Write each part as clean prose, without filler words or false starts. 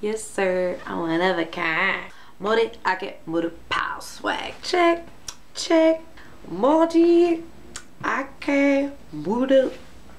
Yes sir, I'm one of a kind. Modi, I get modi pow swag. Check, check. Modi, I get modi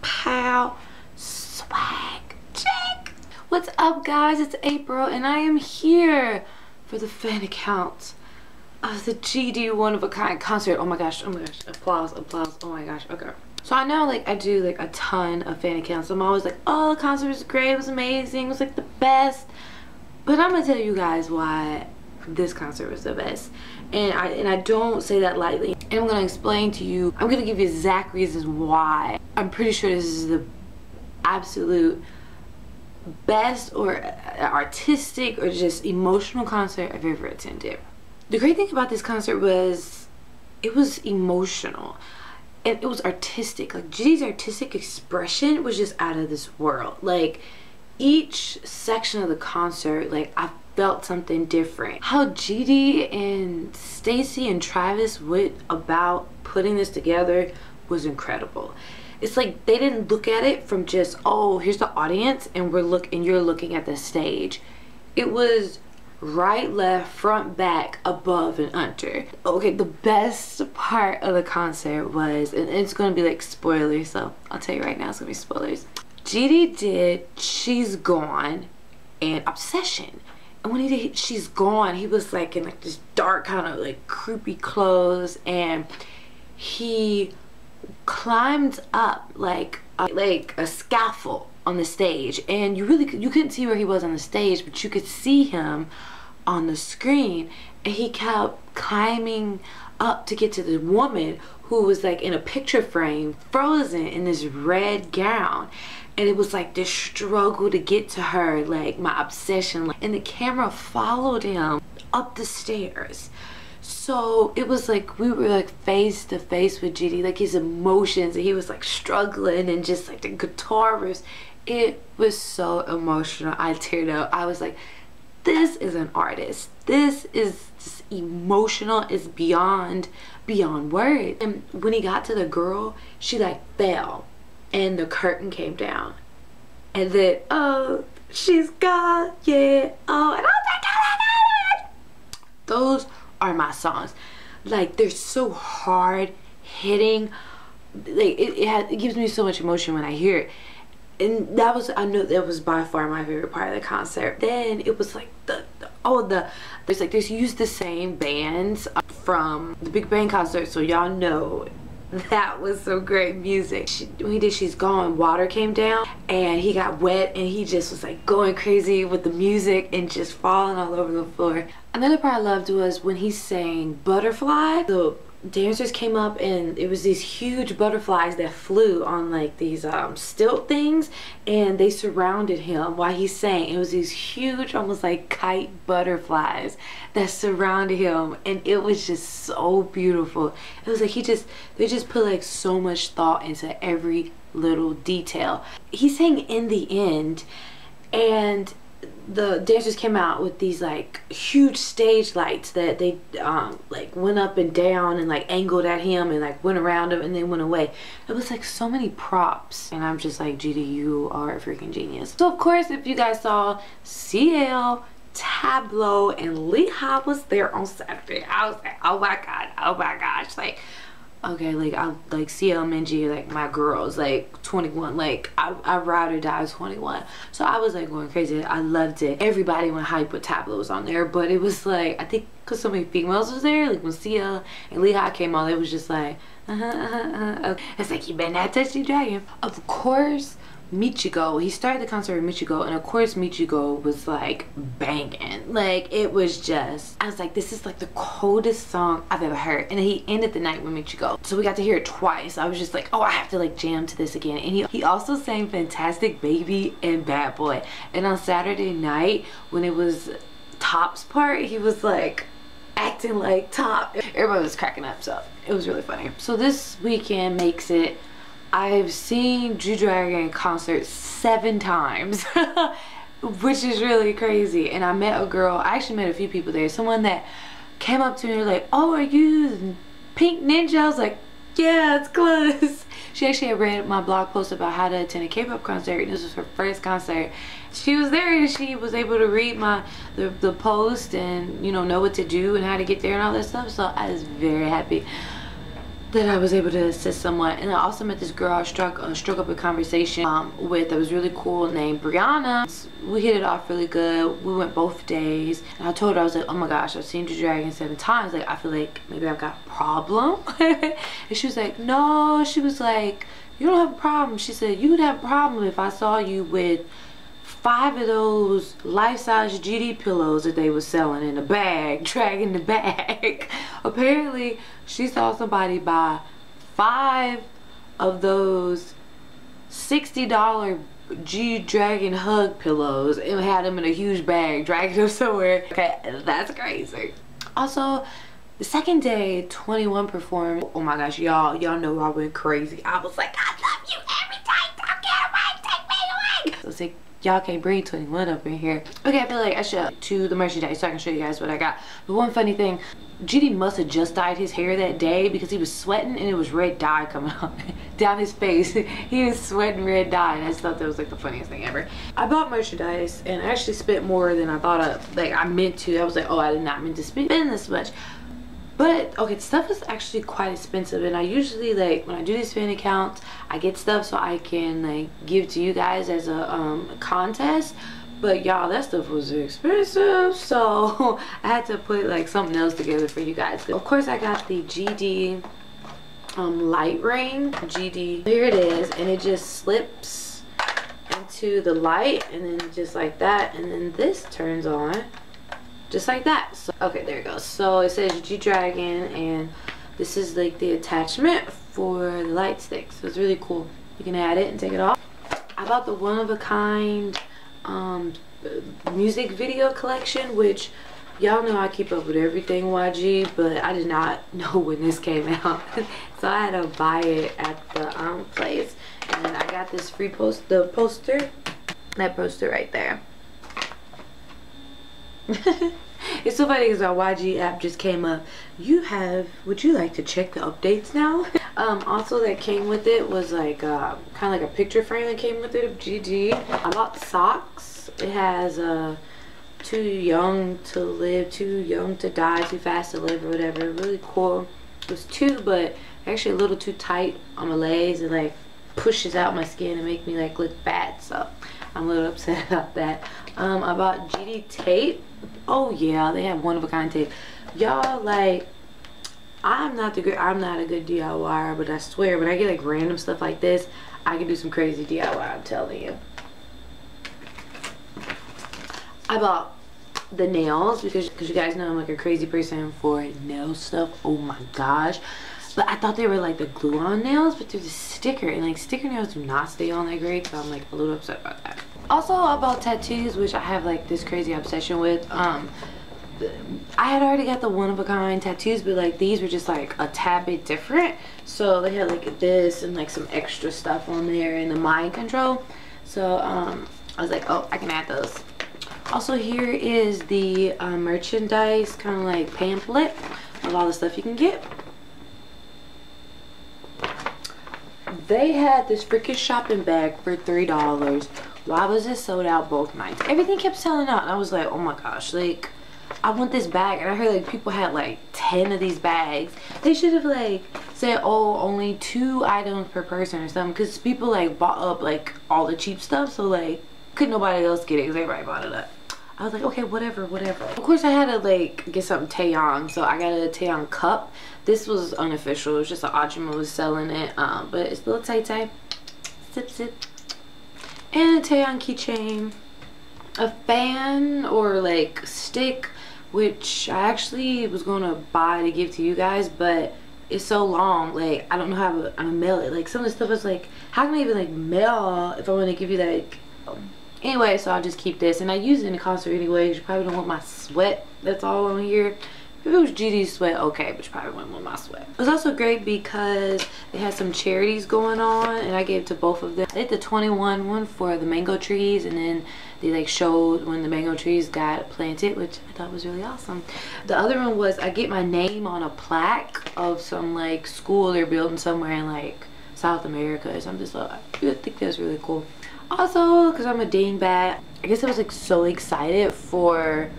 pow swag. Check. What's up guys, it's April and I am here for the fan account of the GD one of a kind concert. Oh my gosh, applause, applause, oh my gosh, okay. So I know like I do like a ton of fan accounts. I'm always like, oh, the concert was great, it was amazing, it was like the best. But I'm gonna tell you guys why this concert was the best. And I don't say that lightly. And I'm gonna explain to you, I'm gonna give you exact reasons why. I'm pretty sure this is the absolute best or artistic or just emotional concert I've ever attended. The great thing about this concert was it was emotional. And it was artistic. Like GD's artistic expression was just out of this world. Like each section of the concert, like I felt something different. How GD and Stacy and Travis went about putting this together was incredible. It's like they didn't look at it from just, oh, here's the audience and you're looking at the stage. It was right, left, front, back, above, and under. Okay, the best part of the concert was, and it's gonna be like spoilers, so I'll tell you right now, it's gonna be spoilers. GD did She's Gone and Obsession. And when he did She's Gone, he was like in like this dark kind of like creepy clothes, and he climbed up like a scaffold on the stage, and you couldn't see where he was on the stage, but you could see him on the screen, and he kept climbing up to get to the woman who was like in a picture frame frozen in this red gown, and it was like this struggle to get to her, like my obsession, and the camera followed him up the stairs. So it was like we were like face to face with GD, like his emotions, and he was like struggling, and just like the guitar riffs. It was so emotional. I teared up. I was like, this is an artist. This is just emotional. It's beyond words. And when he got to the girl, she like fell and the curtain came down, and then, oh, she's gone, yeah, oh, and I was like, oh my God. Those are my songs. Like, they're so hard hitting. Like it gives me so much emotion when I hear it. And that was, I know that was by far my favorite part of the concert. Then it was like there's used the same bands from the Big Bang concert, so y'all know that was some great music. When he did She's Gone, water came down and he got wet, and he just was like going crazy with the music and just falling all over the floor. Another part I loved was when he sang Butterfly. The dancers came up and it was these huge butterflies that flew on like these stilt things, and they surrounded him while he sang. It was these huge, almost like kite butterflies that surrounded him, and it was just so beautiful. It was like they just put like so much thought into every little detail. He sang In the End, and the dancers came out with these like huge stage lights that they like went up and down and like angled at him and like went around him and then went away. It was like so many props, and I'm just like, GD, you are a freaking genius. So of course, if you guys saw, CL, Tableau, and Lehigh was there on Saturday. I was like, oh my God, oh my gosh, like, okay, like I like CL and Minji, like my girls, like 21, like I ride or die 21. So I was like going crazy. I loved it. Everybody went hype with Tableau was on there, but it was like, I think because so many females was there, like when CL and Lehigh came on, it was just like okay. It's like, you better not touch the dragon. Of course, Michigo, he started the concert with Michigo, and of course Michigo was like banging. Like it was just, I was like, this is like the coldest song I've ever heard. And then he ended the night with Michigo, so we got to hear it twice. I was just like, oh, I have to like jam to this again. And he also sang Fantastic Baby and Bad Boy. And on Saturday night when it was Top's part, he was like acting like Top. Everybody was cracking up, so it was really funny. So this weekend makes it, I've seen G-Dragon concert 7 times, which is really crazy. And I met a girl, I actually met a few people there. Someone that came up to me like, oh, are you Pink Ninja? I was like, yeah, it's close. She actually had read my blog post about how to attend a K-pop concert, and this was her first concert. She was there and she was able to read the post and, you know what to do and how to get there and all that stuff. So I was very happy that I was able to assist someone. And I also met this girl I struck up a conversation with that was really cool, named Brianna. We hit it off really good. We went both days, and I told her, I was like, oh my gosh, I've seen your dragon 7 times. Like, I feel like maybe I've got a problem. And she was like, no. She was like, you don't have a problem. She said, you would have a problem if I saw you with 5 of those life-size GD pillows that they were selling in a bag, dragging the bag. Apparently, she saw somebody buy 5 of those $60 G-Dragon hug pillows and had them in a huge bag, dragging them somewhere. Okay, that's crazy. Also, the second day, 21 performed. Oh my gosh, y'all know I went crazy. I was like, I love you every time. Don't get away, take me away. So it's like, y'all can't bring 21 up in here. Okay, I feel like I should to the merchandise so I can show you guys what I got. But one funny thing, GD must have just dyed his hair that day because he was sweating and it was red dye coming up down his face. He was sweating red dye, and I just thought that was like the funniest thing ever. I bought merchandise and I actually spent more than I thought I meant to. I was like, oh, I did not mean to spend this much. But okay, stuff is actually quite expensive, and I usually, like, when I do these fan accounts, I get stuff so I can like give to you guys as a contest. But y'all, that stuff was expensive, so I had to put like something else together for you guys. Of course, I got the GD light ring. GD, here it is, and it just slips into the light, and then just like that, and then this turns on just like that. So okay, there it goes. So it says G-Dragon, and this is like the attachment for the light stick. So it's really cool. You can add it and take it off. I bought the one-of-a-kind music video collection, which y'all know I keep up with everything YG, but I did not know when this came out. So I had to buy it at the place, and I got this free poster, that poster right there. It's so funny because our YG app just came up. Would you like to check the updates now? Also that came with it was like kind of like a picture frame that came with it of GG. I bought socks. It has too young to live, too young to die, too fast to live, or whatever. Really cool. It was 2, but actually a little too tight on my legs. It like pushes out my skin and make me like look fat, so I'm a little upset about that. I bought GD tape. Oh yeah, they have one-of-a-kind tape. Y'all, like, I'm not a good DIYer, but I swear when I get like random stuff like this, I can do some crazy DIY, I'm telling you. I bought the nails because you guys know I'm like a crazy person for nail stuff. Oh my gosh. But I thought they were like the glue-on nails, but they're the sticker, and like sticker nails do not stay on that great, so I'm like a little upset about that. Also, I bought tattoos, which I have like this crazy obsession with. I had already got the one-of-a-kind tattoos, but like these were just like a tad bit different. So they had like this and like some extra stuff on there and the mind control. So I was like, oh, I can add those. Also, here is the merchandise kind of like pamphlet of all the stuff you can get. They had this freaking shopping bag for $3. Why was it sold out both nights? Everything kept selling out, and I was like, oh my gosh, like, I want this bag. And I heard like people had like 10 of these bags. They should have like said, oh, only 2 items per person or something, because people like bought up like all the cheap stuff, so like couldn't nobody else get it because everybody bought it up. I was like, okay, whatever. Of course, I had to like get something Taeyong, so I got a Taeyong cup. This was unofficial. It was just an Ajima was selling it, but it's a little Tay. Sip, sip. And a Taeyong keychain, a fan or like stick, which I actually was gonna buy to give to you guys, but it's so long, like I don't know how to mail it. Like some of the stuff is like, how can I even like mail if I want to give you that? Like, anyway, so I'll just keep this, and I use it in the concert anyway. You probably don't want my sweat that's all on here. If it was GD's sweat, okay, but you probably wouldn't want my sweat. It was also great because they had some charities going on, and I gave to both of them. I did the 21 one for the mango trees, and then they like showed when the mango trees got planted, which I thought was really awesome. The other one was I get my name on a plaque of some like school they're building somewhere in like South America. So I'm just like, I think that's really cool. Also, because I'm a dingbat, I guess I was like so excited for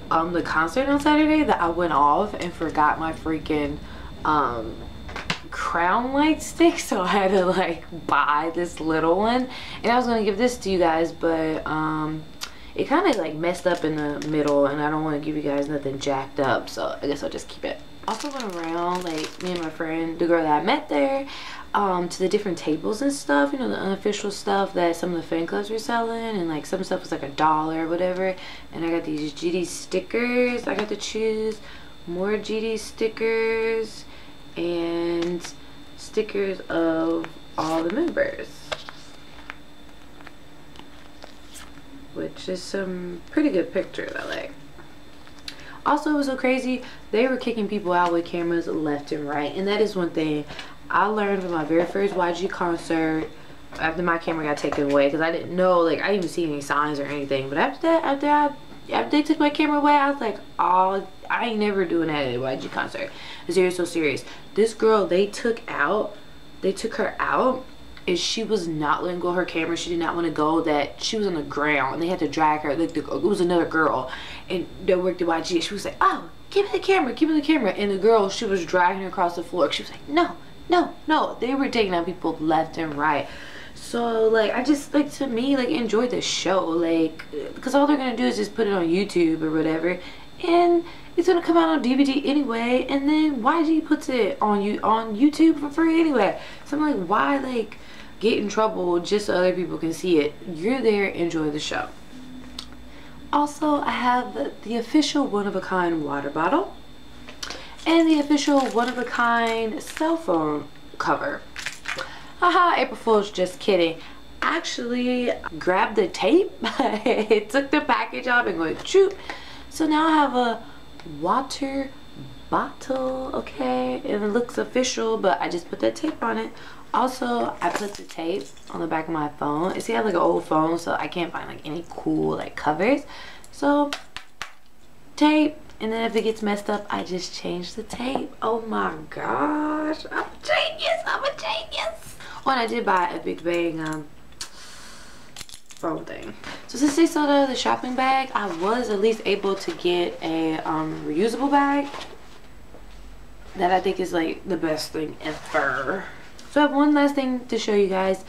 the concert on Saturday that I went off and forgot my freaking crown light stick, so I had to like buy this little one, and I was gonna give this to you guys, but it kind of like messed up in the middle, and I don't want to give you guys nothing jacked up, so I guess I'll just keep it. Also went around, like, me and my friend, the girl that I met there, to the different tables and stuff, you know, the unofficial stuff that some of the fan clubs were selling, and like some stuff was like $1 or whatever. And I got these GD stickers. I got to choose more GD stickers and stickers of all the members, which is some pretty good pictures I like. Also, it was so crazy, they were kicking people out with cameras left and right, and that is one thing I learned from my very first YG concert after my camera got taken away, because I didn't know, like, I didn't even see any signs or anything. But after that, after they took my camera away, I was like, oh, I ain't never doing that at a YG concert. Serious, so serious. This girl, they took her out, and she was not letting go of her camera. She did not want to go. That she was on the ground, and they had to drag her. Like, it was another girl, and they worked at YG. She was like, oh, give me the camera, give me the camera. And the girl, she was dragging her across the floor. She was like, no, no, no. They were taking out people left and right. So, like, I just, like, to me, like, enjoyed the show, like, because all they're gonna do is just put it on YouTube or whatever, and it's gonna come out on DVD anyway, and then YG puts it on YouTube for free anyway. So I'm like, why, like, get in trouble just so other people can see it? You're there, enjoy the show. Also, I have the official one-of-a-kind water bottle and the official one-of-a-kind cell phone cover. Haha, April Fool's, just kidding. Actually grabbed the tape, it took the package off and going choop. So now I have a water bottle, okay, and it looks official, but I just put that tape on it. Also, I put the tape on the back of my phone. You see, I have like an old phone, so I can't find like any cool like covers. So, tape, and then if it gets messed up, I just change the tape. Oh my gosh, I'm a genius, I'm a genius. Oh, and I did buy a Big Bang phone thing. So since they sold out of the shopping bag, I was at least able to get a reusable bag. That I think is like the best thing ever. So I have one last thing to show you guys.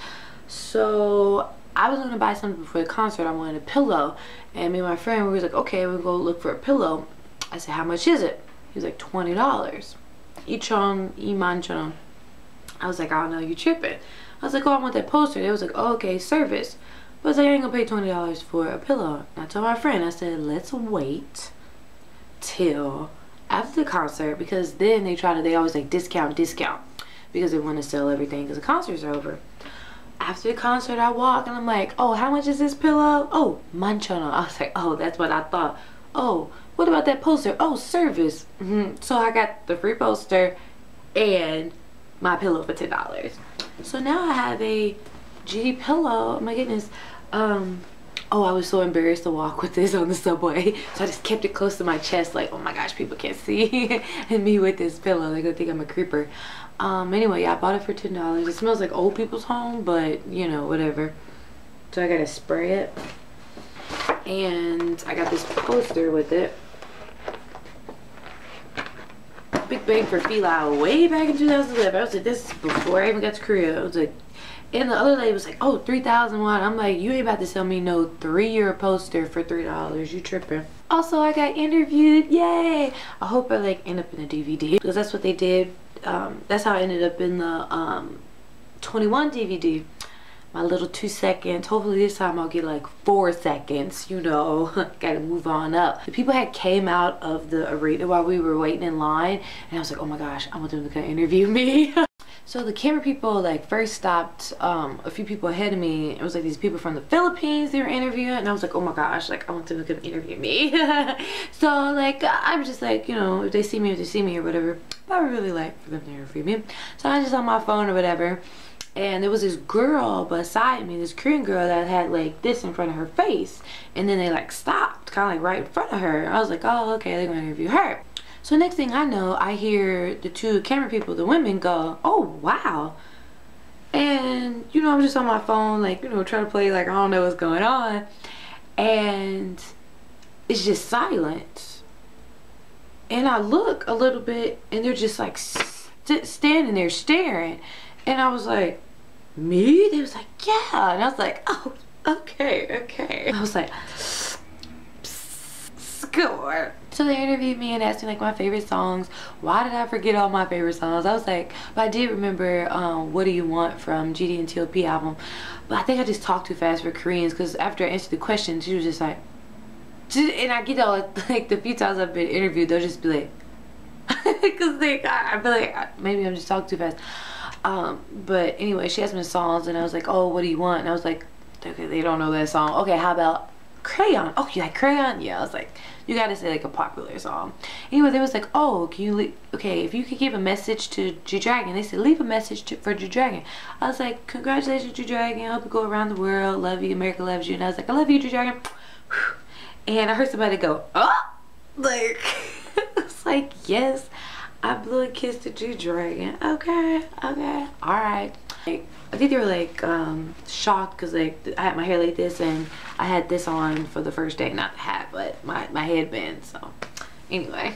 So I was going to buy something before the concert. I wanted a pillow, and me and my friend, we was like, okay, we'll go look for a pillow. I said, how much is it? He was like, $20. Ichon, Imanchon. I was like, I don't know, you tripping. I was like, oh, I want that poster. They was like, oh, okay, service. But I was like, I ain't gonna pay $20 for a pillow. And I told my friend, I said, let's wait till after the concert, because then they always like discount, because they want to sell everything because the concerts are over. After the concert, I walk and I'm like, oh, how much is this pillow? Oh, manchono. I was like, oh, that's what I thought. Oh, what about that poster? Oh, service. So I got the free poster and my pillow for $10. So now I have a G pillow. Oh my goodness. Oh, I was so embarrassed to walk with this on the subway, so I just kept it close to my chest, like, oh my gosh, people can't see and me with this pillow, they're gonna think I'm a creeper. Anyway, yeah, I bought it for $10. It smells like old people's home, but you know, whatever. So I gotta spray it, and I got this poster with it. Big Bang for Fila way back in 2011. I was like, this is before I even got to Korea. I was like, and the other lady was like, oh, 3,000 won. I'm like, you ain't about to sell me no 3-year poster for $3. You tripping. Also, I got interviewed. Yay. I hope I like end up in a DVD, because that's what they did. That's how I ended up in the 21 DVD. My little 2 seconds. Hopefully this time I'll get like 4 seconds, you know. Gotta move on up. The people had came out of the arena while we were waiting in line, and I was like, oh my gosh, I want them to come interview me. So the camera people like first stopped a few people ahead of me. It was like these people from the Philippines they were interviewing, and I was like, oh my gosh, like I want them to come interview me. So like I'm just like, you know, if they see me or whatever, I would really like for them to interview me. So I was just on my phone or whatever, and there was this girl beside me, this Korean girl that had like this in front of her face, and then they like stopped kind of like right in front of her. I was like, oh, okay, they're gonna interview her. So next thing I know, I hear the two camera people, the women, go, oh wow, And you know, I'm just on my phone, like, you know, trying to play like I don't know what's going on, and it's just silent. And I look a little bit and they're just like standing there staring, and I was like, me? They was like, yeah. And I was like, oh, okay. I was like, score. So they interviewed me and asked me like my favorite songs. Why did I forget all my favorite songs? I was like, but I did remember What Do You Want from GD and TLP album. But I think I just talked too fast for Koreans, because after I answered the question, she was just like, and I get all like the few times I've been interviewed, they'll just be like, because I feel like maybe I'm just talking too fast. But anyway, she asked me songs and I was like, oh, what do you want? And I was like, okay, they don't know that song. Okay, how about Crayon? Oh, you like Crayon? Yeah. I was like, you gotta say like a popular song. Anyway, they was like, oh, can you okay, if you could give a message to G-Dragon. They said, leave a message for G-Dragon. I was like, congratulations, G-Dragon. I hope you go around the world. Love you. America loves you. And I was like, I love you, G-Dragon. And I heard somebody go, oh, like, it's like, yes, I blew a kiss to G-Dragon. Okay, alright. Like, I think they were like shocked, because like I had my hair like this and I had this on for the first day. Not the hat, but my headband. So anyway,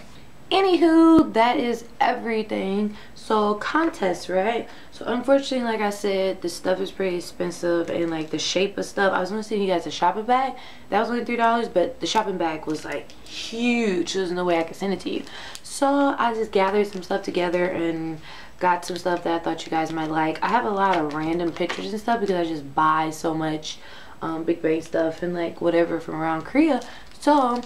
anywho, that is everything. So contest, right? So unfortunately, like I said, the stuff is pretty expensive, and like the shape of stuff, I was gonna send you guys a shopping bag that was only $3, but the shopping bag was like huge. There's no way I could send it to you. So I just gathered some stuff together and got some stuff that I thought you guys might like. I have a lot of random pictures and stuff because I just buy so much Big Bang stuff and like whatever from around Korea. So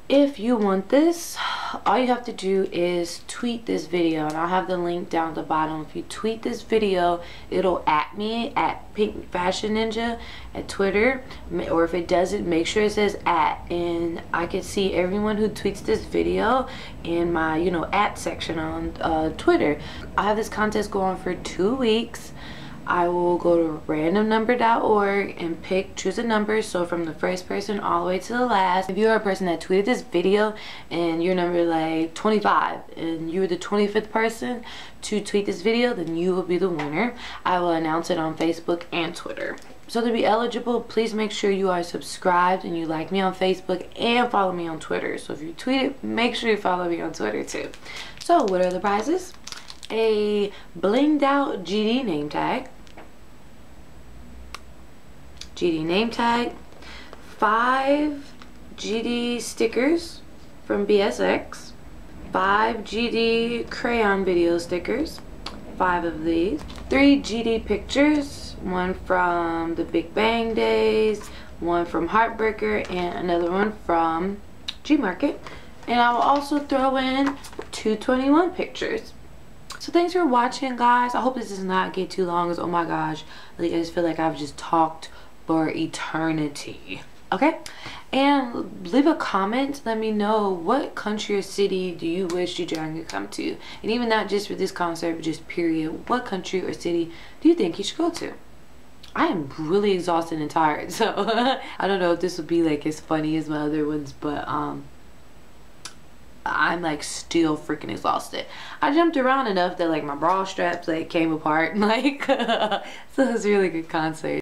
if you want this, all you have to do is tweet this video, and I'll have the link down at the bottom. If you tweet this video, it'll at me at Pink Fashion Ninja at Twitter, or if it doesn't, make sure it says at, and I can see everyone who tweets this video in my, you know, at section on Twitter. I have this contest going for 2 weeks. I will go to randomnumber.org and choose a number, so from the first person all the way to the last. If you're a person that tweeted this video and your number like 25 and you're the 25th person to tweet this video, then you will be the winner. I will announce it on Facebook and Twitter. So to be eligible, please make sure you are subscribed and you like me on Facebook and follow me on Twitter. So if you tweet it, make sure you follow me on Twitter too. So what are the prizes? A blinged out GD name tag, 5 GD stickers from BSX, 5 GD crayon video stickers, 5 of these, 3 GD pictures, 1 from the Big Bang days, 1 from Heartbreaker, and another one from G Market. And I will also throw in 221 pictures. So thanks for watching, guys. I hope this does not get too long, because oh my gosh, like I just feel like I've just talked for eternity. Okay, and leave a comment. Let me know what country or city do you wish G-Dragon could come to, and even not just for this concert, but just period. What country or city do you think he should go to? I am really exhausted and tired, so I don't know if this will be like as funny as my other ones, but I'm like still freaking exhausted. I jumped around enough that like my bra straps like came apart, like so it was a really good concert.